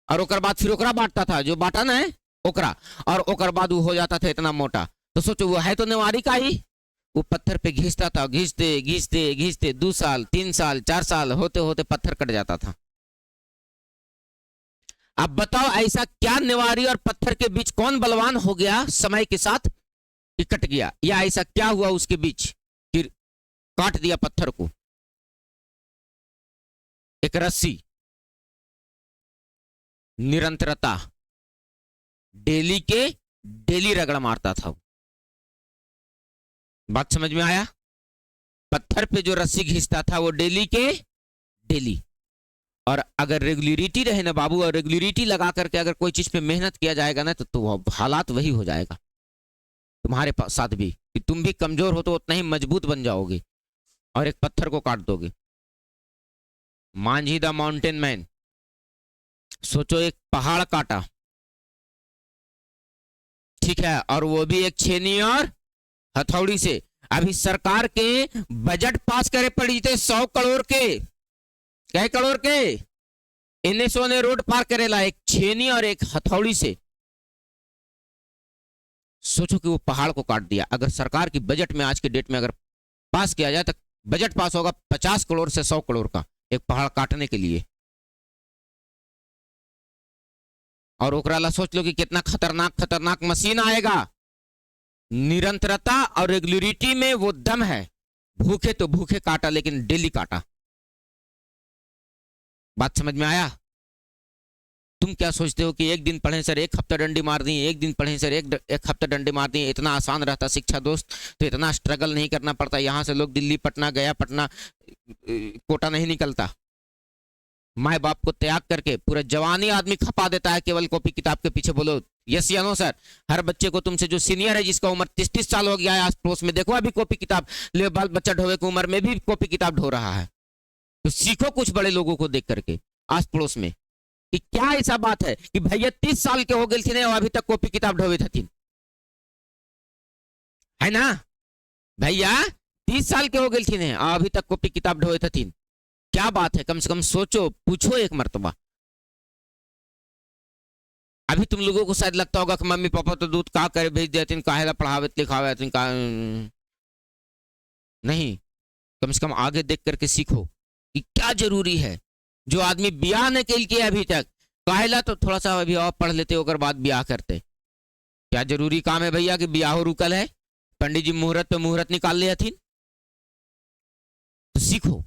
और ओकर बाद फिर ओकरा बांटता था, जो बांटा ना है ओकरा, और ओकर बाद वो हो जाता था इतना मोटा। तो सोचो वो है तो नेवारी का ही, वो पत्थर पे घिसता था, घिसते घिसते घिसते 2 साल 3 साल 4 साल होते होते पत्थर कट जाता था। अब बताओ ऐसा क्या नेवारी और पत्थर के बीच कौन बलवान हो गया समय के साथ कि कट गया, या ऐसा क्या हुआ उसके बीच फिर काट दिया पत्थर को? एक रस्सी, निरंतरता, डेली के डेली रगड़ मारता था। बात समझ में आया? पत्थर पे जो रस्सी घिसता था वो डेली के डेली, और अगर रेगुलरिटी रहे ना बाबू, और रेगुलरिटी लगा करके अगर कोई चीज पे मेहनत किया जाएगा ना, तो हालात वही हो जाएगा तुम्हारे साथ भी, कि तुम भी कमजोर हो तो उतना ही मजबूत बन जाओगे और एक पत्थर को काट दोगे। मांझी द माउंटेन मैन, सोचो एक पहाड़ काटा, ठीक है, और वो भी एक छेनी और हथौड़ी से। अभी सरकार के बजट पास करे पड़ी थे 100 करोड़ के, कै करोड़ के, एनएसओ ने रोड पार करेला एक छेनी और एक हथौड़ी से। सोचो कि वो पहाड़ को काट दिया। अगर सरकार की बजट में आज के डेट में अगर पास किया जाए तो बजट पास होगा 50 करोड़ से 100 करोड़ का एक पहाड़ काटने के लिए। और ओकराला सोच लो कि कितना खतरनाक खतरनाक मशीन आएगा। निरंतरता और रेगुलरिटी में वो दम है। भूखे तो भूखे काटा, लेकिन डेली काटा। बात समझ में आया? तुम क्या सोचते हो कि एक दिन पढ़े सर 1 हफ्ता डंडी मार दी, एक दिन पढ़े सर एक हफ्ता डंडी मार दी, इतना आसान रहता शिक्षा दोस्त? तो इतना स्ट्रगल नहीं करना पड़ता। यहां से लोग दिल्ली पटना गया, पटना कोटा नहीं निकलता। माए बाप को त्याग करके पूरा जवानी आदमी खपा देता है केवल कॉपी किताब के पीछे। बोलो यस या नो सर? हर बच्चे को तुमसे जो सीनियर है, जिसका उम्र 30-30 साल हो गया है, आस पड़ोस में देखो अभी कॉपी किताब ले, बाल बच्चा ढोवे की उम्र में भी कॉपी किताब ढो रहा है। तो सीखो कुछ बड़े लोगों को देख करके आस पड़ोस में, कि क्या ऐसा बात है कि भैया 30 साल के हो गए थे और अभी तक कॉपी किताब ढोवे थे, है ना भैया? 30 साल के हो गए थे और अभी तक कॉपी किताब ढोवे थे। क्या बात है? कम से कम सोचो, पूछो एक मर्तबा। अभी तुम लोगों को शायद लगता होगा कि मम्मी पापा तो दूध का करे भेज देते, काहेला पढ़ावे लिखावे, नहीं, कम से कम आगे देख करके सीखो कि क्या जरूरी है। जो आदमी ब्याह नहीं के लिए अभी तक, काहेला तो थोड़ा सा अभी और पढ़ लेते और बाद ब्याह करते। क्या जरूरी काम है भैया कि ब्याह रुकल है, पंडित जी मुहूर्त पे मुहूर्त निकाल ले थी? तो सीखो।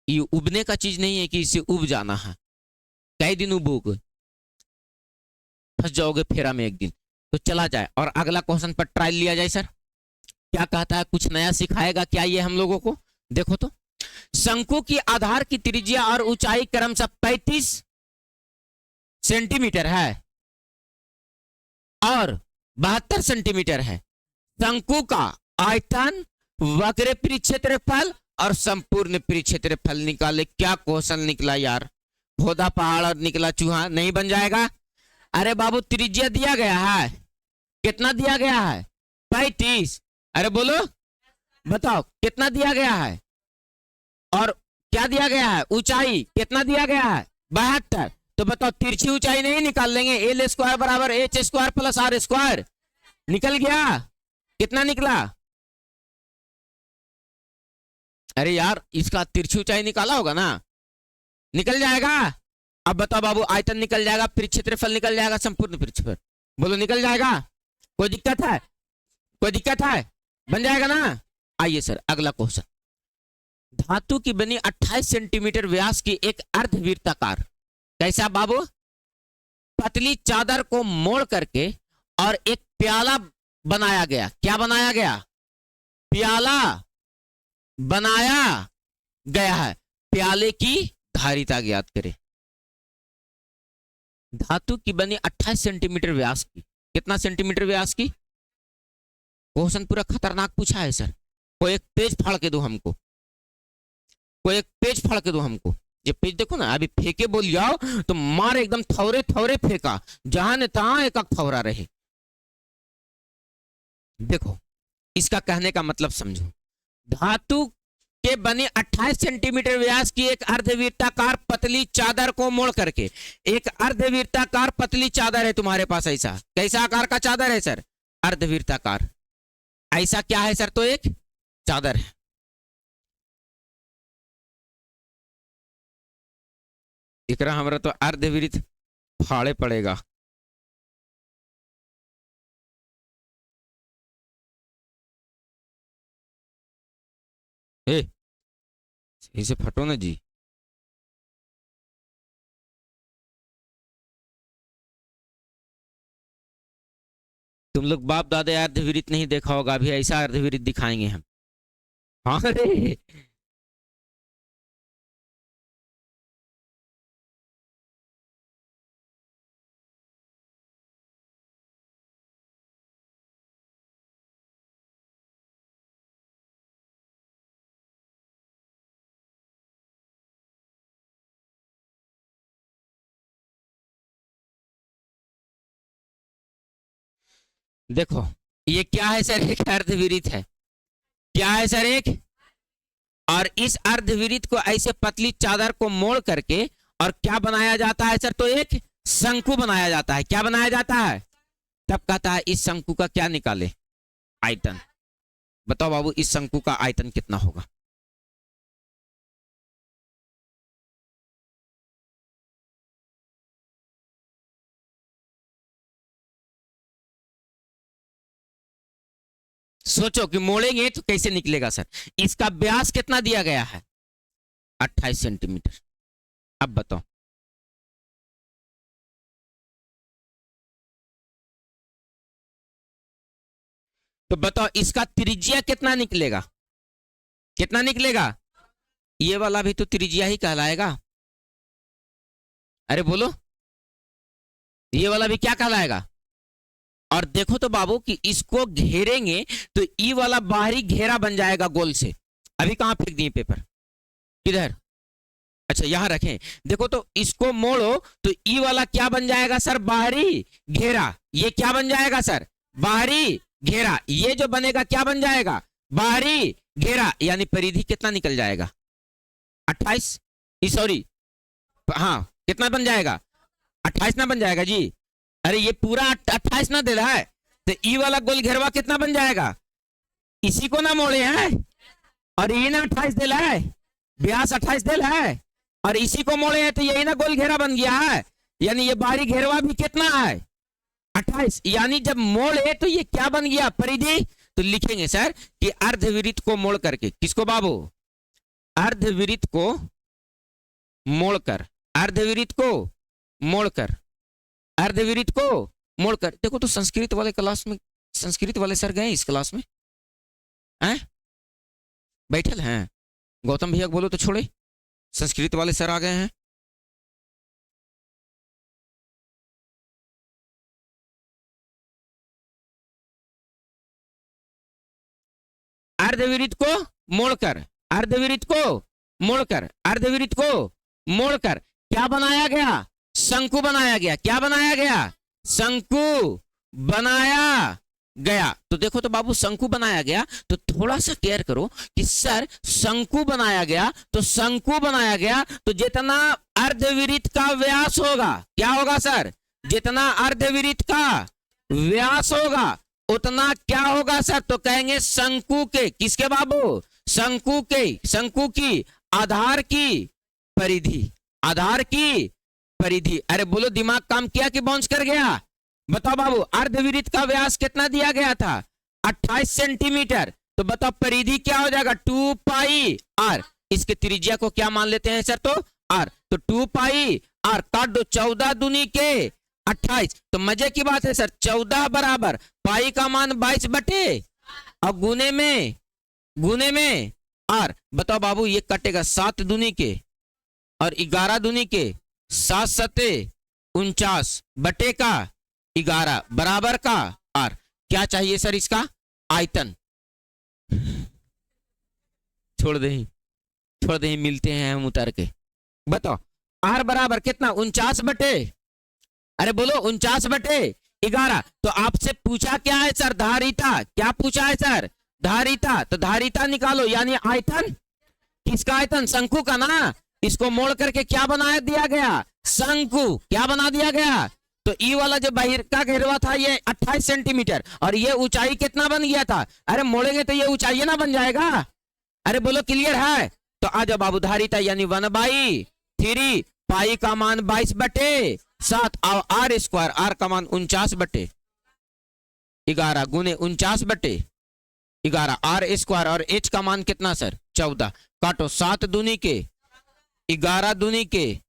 ये उबने का चीज नहीं है कि इसे उब जाना है। कई दिन उबोगे, फंस जाओगे फेरा में एक दिन। तो चला जाए और अगला क्वेश्चन पर ट्रायल लिया जाए। सर क्या कहता है? कुछ नया सिखाएगा क्या ये हम लोगों को? देखो तो, शंकु की आधार की त्रिज्या और ऊंचाई क्रमशः 35 सेंटीमीटर है और 72 सेंटीमीटर है। शंकु का आयतन, वक्र परिक्षेत्रफल और संपूर्ण परिक्षेत्रफल निकाले। क्या क्वेश्चन निकला यार? खोदा पहाड़ और निकला चूहा, नहीं बन जाएगा? अरे बाबू त्रिज्या दिया गया है, कितना दिया गया है? 35। अरे बोलो, बताओ कितना दिया गया है? और क्या दिया गया है? ऊंचाई कितना दिया गया है? 72। तो बताओ तिरछी ऊंचाई नहीं निकाल लेंगे? एल स्क्वायर बराबर h square plus r square. निकल गया? कितना निकला? अरे यार इसका तिरछी ऊंचाई निकाला होगा ना, निकल जाएगा। अब बताओ बाबू, आयतन निकल जाएगा, परिक्षेत्रफल निकल जाएगा, संपूर्ण परिक्षेत्रफल, बोलो निकल जाएगा? कोई दिक्कत है? कोई दिक्कत है? बन जाएगा ना? आइए सर अगला क्वेश्चन। धातु की बनी 28 सेंटीमीटर व्यास की एक अर्धवृत्ताकार, कैसा बाबू, पतली चादर को मोड़ करके और एक प्याला बनाया गया। क्या बनाया गया? प्याला बनाया गया है। प्याले की धारिता ज्ञात करें। धातु की बनी 28 सेंटीमीटर व्यास की, कितना सेंटीमीटर व्यास की? क्वेश्चन पूरा खतरनाक पूछा है सर। कोई एक पेज फाड़ के दो हमको, कोई एक पेज फाड़ के दो हमको। ये पेज देखो ना, अभी फेंके बोल जाओ तो मार एकदम थौरे थौरे फेंका, जहां ने तहां एक थौरा रहे। देखो इसका कहने का मतलब समझो। धातु के बने 28 सेंटीमीटर व्यास की एक अर्धवृत्ताकार पतली चादर को मोड़ करके, एक अर्धवृत्ताकार पतली चादर है तुम्हारे पास, ऐसा कैसा आकार का चादर है सर? अर्धवृत्ताकार। ऐसा क्या है सर? तो एक चादर है। एकरा हमरा तो अर्धवृत्त फाड़े पड़ेगा। इसे फटो ना जी। तुम लोग बाप दादा अर्धवृत्त नहीं देखा होगा, अभी ऐसा अर्धवृत्त दिखाएंगे हम। हाँ रे, देखो ये क्या है सर? एक अर्धवृत्त है। क्या है सर? एक। और इस अर्धवृत्त को ऐसे पतली चादर को मोड़ करके और क्या बनाया जाता है सर? तो एक शंकु बनाया जाता है। क्या बनाया जाता है? तब कहता है इस शंकु का क्या निकाले? आयतन। बताओ बाबू, इस शंकु का आयतन कितना होगा? सोचो कि मोड़ेंगे तो कैसे निकलेगा सर। इसका व्यास कितना दिया गया है? 28 सेंटीमीटर। अब बताओ, तो बताओ इसका त्रिज्या कितना निकलेगा? कितना निकलेगा? ये वाला भी तो त्रिज्या ही कहलाएगा। अरे बोलो, ये वाला भी क्या कहलाएगा? और देखो तो बाबू कि इसको घेरेंगे तो ई वाला बाहरी घेरा बन जाएगा गोल से। अभी कहां फेंक दिए पेपर? किधर? अच्छा यहां रखें। देखो तो इसको मोड़ो तो ई वाला क्या बन जाएगा सर? बाहरी घेरा। ये क्या बन जाएगा सर? बाहरी घेरा। ये जो बनेगा क्या बन जाएगा? बाहरी घेरा। यानी परिधि कितना निकल जाएगा? 28। सॉरी, हाँ कितना बन जाएगा? 28 ना बन जाएगा जी। अरे ये पूरा 28 ना दे रहा है तो ई वाला गोल घेरवा कितना बन जाएगा? इसी को ना मोड़े हैं और ये ना 28 दे रहा है, व्यास 28 दे रहा है और इसी को मोड़े हैं तो यही ना गोल घेरा बन गया है। यानी ये बाहरी घेरवा भी कितना है? 28। यानी जब मोड़े तो ये क्या बन गया? परिधि। तो लिखेंगे सर कि अर्धवृत्त को मोड़ करके, किसको बाबू? अर्धवृत्त को मोड़कर, अर्धवृत्त को मोड़कर, अर्धवृत्त को मोड़कर। देखो तो संस्कृत वाले क्लास में, संस्कृत वाले सर गए इस क्लास में? हैं? बैठल हैं? गौतम भैया बोलो तो छोड़े, संस्कृत वाले सर आ गए हैं। अर्धवृत्त को मोड़कर, अर्धवृत्त को मोड़कर, अर्धवृत्त को मोड़कर क्या बनाया गया? शंकु बनाया गया। क्या बनाया गया? शंकु बनाया गया। तो देखो तो बाबू शंकु बनाया गया तो थोड़ा सा केयर करो कि सर शंकु बनाया गया तो शंकु बनाया गया तो जितना अर्धवृत्त का व्यास होगा, क्या होगा सर? जितना अर्धवृत्त का व्यास होगा उतना क्या होगा सर? तो कहेंगे शंकु के, किसके बाबू? शंकु के, शंकु की आधार की परिधि, आधार की परिधि। अरे बोलो दिमाग काम किया कि बाउंस कर गया? बताओ बाबू, अर्धवृत्त का व्यास कितना दिया गया था? 28 सेंटीमीटर। तो बताओ परिधि क्या हो जाएगा? 2 पाई आर। इसके त्रिज्या को क्या मान लेते हैं सर? तो आर। तो 2 पाई आर काट दो, 14 दूनी के 28। तो मजे की बात है सर, 14 बराबर पाई का मान 22 बटे और गुने में आर। बताओ बाबू ये कटेगा 7 दूनी के और 11 दूनी के 7 सते 49 बटे का 11 बराबर का आर। क्या चाहिए सर? इसका आयतन। छोड़ दे, छोड़ दे, मिलते हैं हम उतर के। बताओ आर बराबर कितना, 49 बटे, अरे बोलो 49/11। तो आपसे पूछा क्या है सर, धारिता। क्या पूछा है सर, धारिता। तो धारिता निकालो, यानी आयतन। किसका आयतन, शंकु का ना। इसको मोड़ करके क्या बना दिया गया, शंकु। क्या बना दिया गया, तो ई वाला जो बाहर का घेरवा था ये 28 सेंटीमीटर, और ये ऊंचाई कितना बन गया था। अरे मोड़ेंगे तो ये ऊंचाई ना बन जाएगा। अरे बोलो क्लियर है। तो आ जाओ बाबू, धारिता यानी 1/3 पाई का मान 22/7 और आर स्क्वायर, आर का मान 49/11 गुने 49/11 आर स्क्वायर, और एच का मान कितना सर 14। काटो, 7 दूनी के 11 दूनी के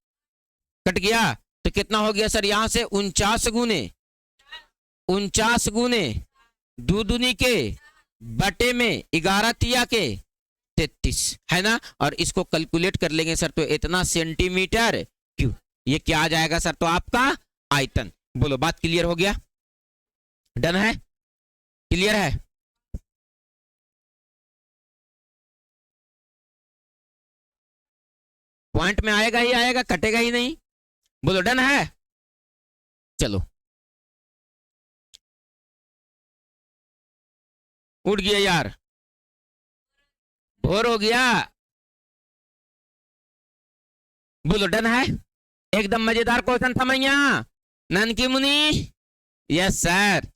कट गया, तो कितना हो गया सर, यहां से 49 गुने 2 दूनी के बटे में 11 तिया के 33 है ना। और इसको कैलकुलेट कर लेंगे सर, तो इतना सेंटीमीटर क्यूब। ये क्या आ जाएगा सर, तो आपका आयतन। बोलो बात क्लियर हो गया, डन है, क्लियर है। पॉइंट में आएगा ही आएगा, कटेगा ही नहीं। बोलो डन है। चलो उठ गया यार, बोर हो गया। बोलो डन है। एकदम मजेदार क्वेश्चन था मैया, ननकी मुनि। Yes sir.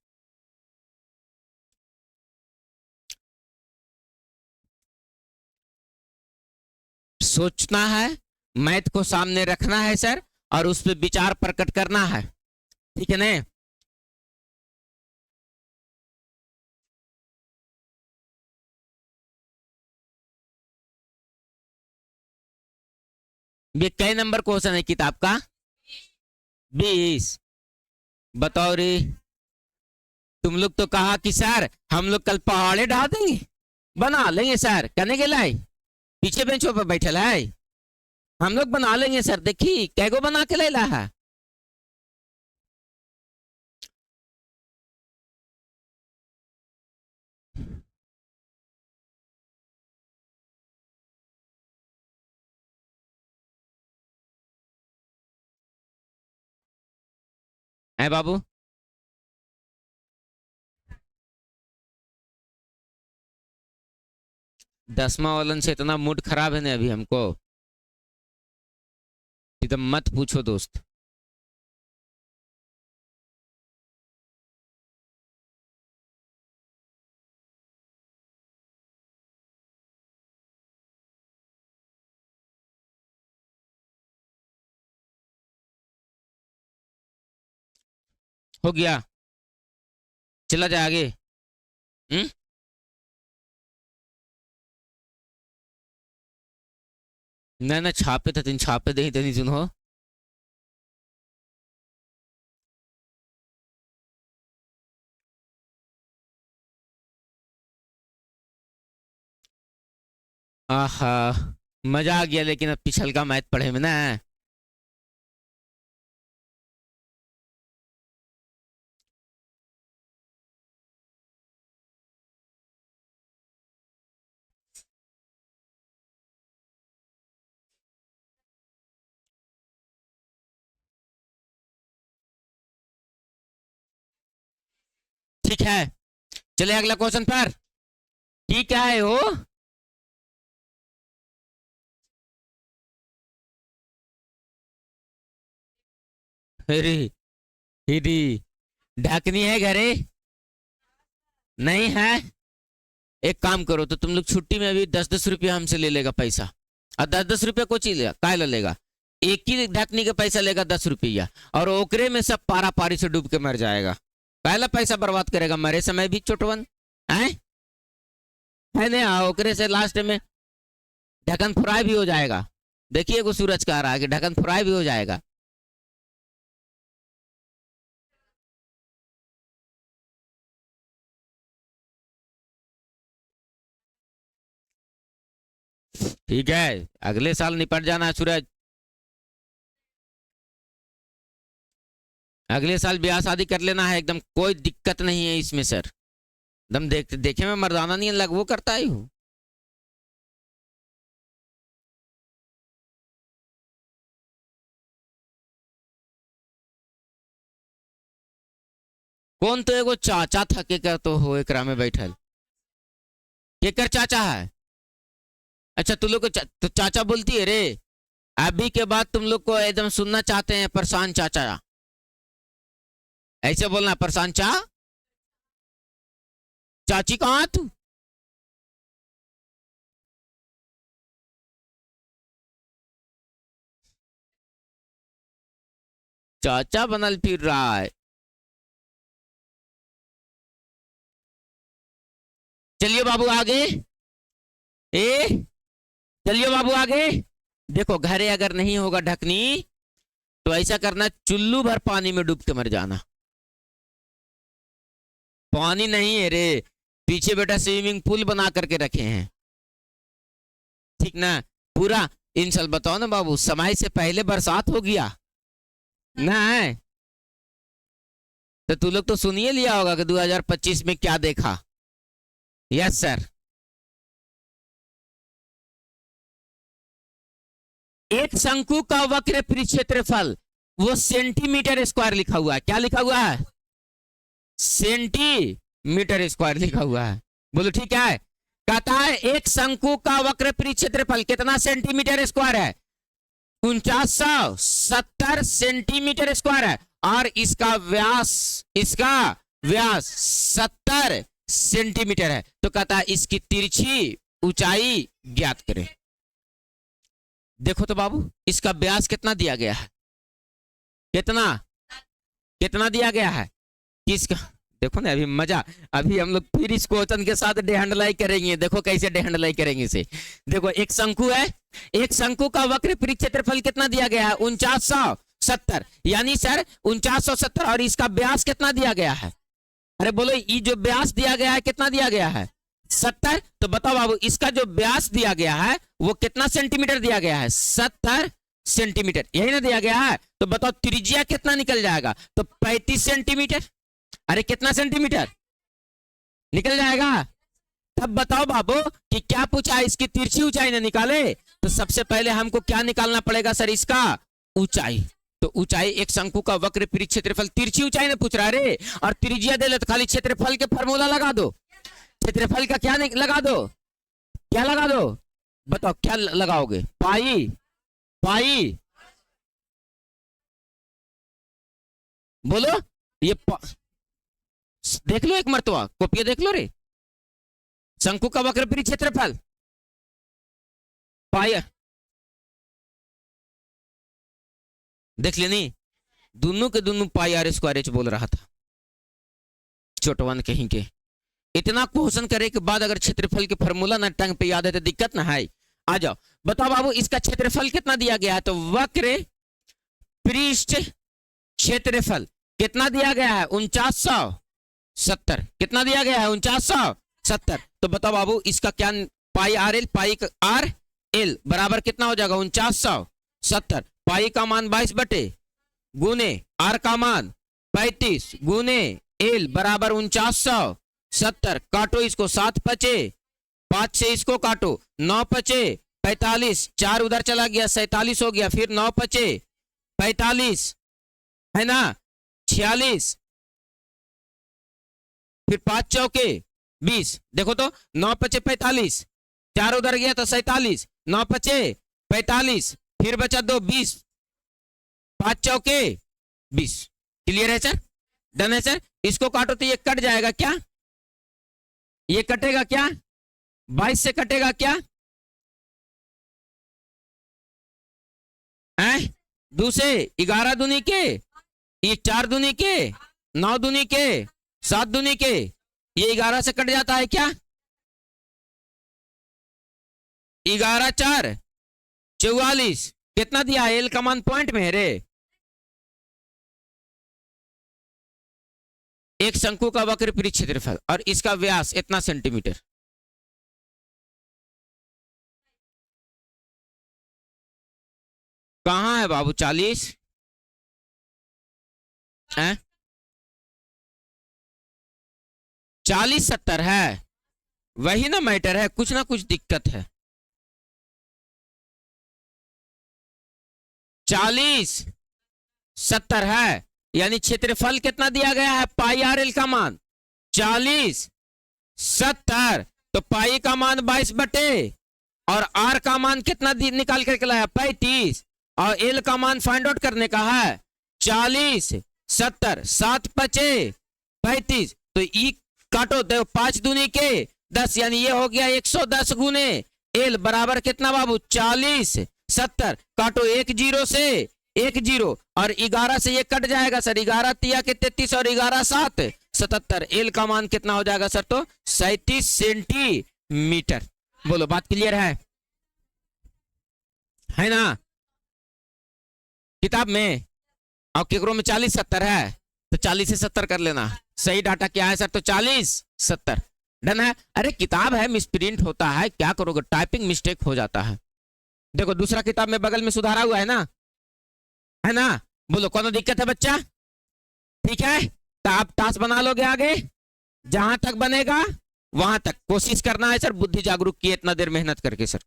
सोचना है, मैथ को सामने रखना है सर, और उस पर विचार प्रकट करना है, ठीक है ना। ये कई नंबर क्वेश्चन है किताब का, 20। बताओ रे, तुम लोग तो कहा कि सर हम लोग कल पहाड़े ढा देंगे, बना लेंगे सर, कहने के लाई पीछे बेंचों पर बैठल है। हम लोग बना लेंगे सर, देखी कैगो बना के ले ला है। है बाबू। दसवां वालन से इतना मूड खराब है ना अभी हमको, एकदम मत पूछो दोस्त। हो गया, चला जाए आगे। हम्म, ना ना छापे थे, तीन छापे दे ही सुनो। आहा, मजा आ गया, लेकिन अब पिछल का मैथ पढ़े में ना। ठीक है, चले अगला क्वेश्चन पर। ठीक क्या है वो, अरे दीदी ढकनी है घरे, नहीं है। एक काम करो, तो तुम लोग छुट्टी में अभी 10-10 रुपया हमसे ले लेगा पैसा, और 10-10 रुपया को चीज काय लेगा, एक ही ढकनी का पैसा लेगा 10 रुपया, और ओकरे में सब पारा पारी से डूब के मर जाएगा। पहला पैसा बर्बाद करेगा, मरे समय भी चोटवन है ना। ओकरे से लास्ट में ढक्कन फ्राई भी हो जाएगा। देखिए को सूरज कह रहा है कि ढक्कन फ्राई भी हो जाएगा। ठीक है, अगले साल निपट जाना है सूरज, अगले साल ब्याह शादी कर लेना है, एकदम कोई दिक्कत नहीं है इसमें सर। दम देखे में मर्दाना नहीं लग वो करता ही हूँ। कौन तो एगो चाचा था के कर तो हो एकरा में बैठल के कर चाचा है। अच्छा तुम लोग को तो चाचा बोलती है रे। अभी के बाद तुम लोग को एकदम सुनना चाहते हैं परेशान चाचा, ऐसे बोलना परेशान चाची कहाँ तू। चाचा बनल फिर रहा है। चलिए बाबू आगे। ए चलिए बाबू आगे। देखो घरे अगर नहीं होगा ढकनी तो ऐसा करना, चुल्लू भर पानी में डूब के मर जाना। पानी नहीं है रे, पीछे बेटा स्विमिंग पूल बना करके रखे हैं, ठीक ना। पूरा इन साल बताओ ना बाबू, समय से पहले बरसात हो गया ना है। तो तू लोग तो सुनिए लिया होगा कि 2025 में क्या देखा। Yes sir. एक शंकु का वक्र क्षेत्रफल, वो सेंटीमीटर स्क्वायर लिखा हुआ है। क्या लिखा हुआ है? सेंटीमीटर स्क्वायर लिखा हुआ है। बोलो ठीक है। कहता है एक शंकु का वक्र क्षेत्रफल कितना सेंटीमीटर स्क्वायर है? 4970 सेंटीमीटर स्क्वायर है। और इसका व्यास 70 सेंटीमीटर है। तो कहता है इसकी तिरछी ऊंचाई ज्ञात करें। देखो तो बाबू इसका व्यास कितना दिया गया है, कितना दिया गया है किसका। देखो ना अभी मजा, अभी हम लोग फिर इस क्वेश्चन के साथ डेहंडलाई करेंगे। देखो कैसे डेहंडलाई करेंगे इसे। देखो एक शंकु है, एक शंकु का वक्र क्षेत्रफल कितना दिया गया है? 4970। यानी सर 4970, और इसका व्यास कितना दिया गया है? अरे बोलो ये जो व्यास दिया गया है कितना दिया गया है? 70। तो बताओ बाबू इसका जो व्यास दिया गया है वो कितना सेंटीमीटर दिया गया है? 70 सेंटीमीटर, यही ना दिया गया है। तो बताओ त्रिज्या कितना निकल जाएगा? तो 35 सेंटीमीटर। अरे कितना सेंटीमीटर निकल जाएगा? तब बताओ बाबू कि क्या पूछा है, इसकी तिरछी ऊंचाई ना निकाले। तो सबसे पहले हमको क्या निकालना पड़ेगा सर? इसका ऊंचाई। तो ऊंचाई, एक शंकु का वक्र क्षेत्रफल, तिरछी ऊंचाई ने पूछ रहा है रे। और त्रिज्या दे ले तो खाली क्षेत्रफल के फॉर्मूला लगा दो। क्षेत्रफल का क्या लगा दो? क्या लगा दो? बताओ क्या लगाओगे? पाई बोलो। ये देख लो एक मर्तबा कॉपी देख लो रे। शंकु का वक्र क्षेत्रफल पाई देख लेनी। दोनों के दोनों पाई आर स्क्वायर एच बोल रहा था छोटवन कहीं के। इतना क्वेश्चन करे के बाद अगर क्षेत्रफल के फॉर्मूला ना टंग पे याद है तो दिक्कत ना है। आ जाओ बताओ बाबू इसका क्षेत्रफल कितना दिया गया है? तो वक्र पृष्ठ क्षेत्रफल कितना दिया गया है? 4970। कितना दिया गया है? 4970। तो बताओ बाबू इसका क्या? पाई आर एल, पाई आर एल बराबर कितना हो जाएगा? 4970। पाई का मान 22 बटे गुने आर का मान 35 गुने एल बराबर 4970। काटो इसको, 7 पचे 5 से इसको काटो, 9 पचे 45, 4 उधर चला गया 47 हो गया, फिर 9 पचे 45 है ना 46, फिर 5 चौके 20। देखो तो 9 पचे 45, 4 उधर गया तो 47, 9 पचे 45, फिर बचा 2 20, 5 चौके 20। क्लियर है सर? डन है सर? इसको काटो तो ये कट जाएगा क्या? ये कटेगा क्या? 22 से कटेगा क्या? दूसरे 11 दूनी के, ये 4 दूनी के, 9 दूनी के, 7 दूनी के, ये 11 से कट जाता है क्या? 11 4 44। कितना दिया है? एल का मान पॉइंट में है रे। एक शंकु का वक्र क्षेत्रफल और इसका व्यास इतना सेंटीमीटर। कहां है बाबू 40? 40 40-70 है, वही ना मैटर है, कुछ ना कुछ दिक्कत है। 40-70 है, यानी क्षेत्रफल कितना दिया गया है, पाई आर एल का मान 40-70, तो पाई का मान 22 बटे और आर का मान कितना निकाल करके लाया 35, और एल का मान फाइंड आउट करने का है 40-70, 7 पचे 35, तो ई काटो तो 5 दूनी के 10, यानी ये हो गया 110 गुने एल बराबर कितना बाबू 40-70, काटो 1 0 से 1 0 और 11 से ये कट जाएगा सर, 11 तिया के 33 और 11 7 77, एल का मान कितना हो जाएगा सर, तो 37 सेंटीमीटर। बोलो बात क्लियर है ना? किताब में और केकरो में 40-70 है तो 40 से 70 कर लेना। सही डाटा क्या है सर, तो 40-70 डन है। अरे किताब है, मिसप्रिंट होता है, क्या करोगे, टाइपिंग मिस्टेक हो जाता है। देखो दूसरा किताब में बगल में सुधारा हुआ है ना, है ना? बोलो कौन दिक्कत है बच्चा? ठीक है, तो आप टास्क बना लोगे आगे, जहां तक बनेगा वहां तक कोशिश करना है सर, बुद्धि जागरूक किए इतना देर मेहनत करके सर।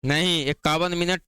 नहीं 51 मिनट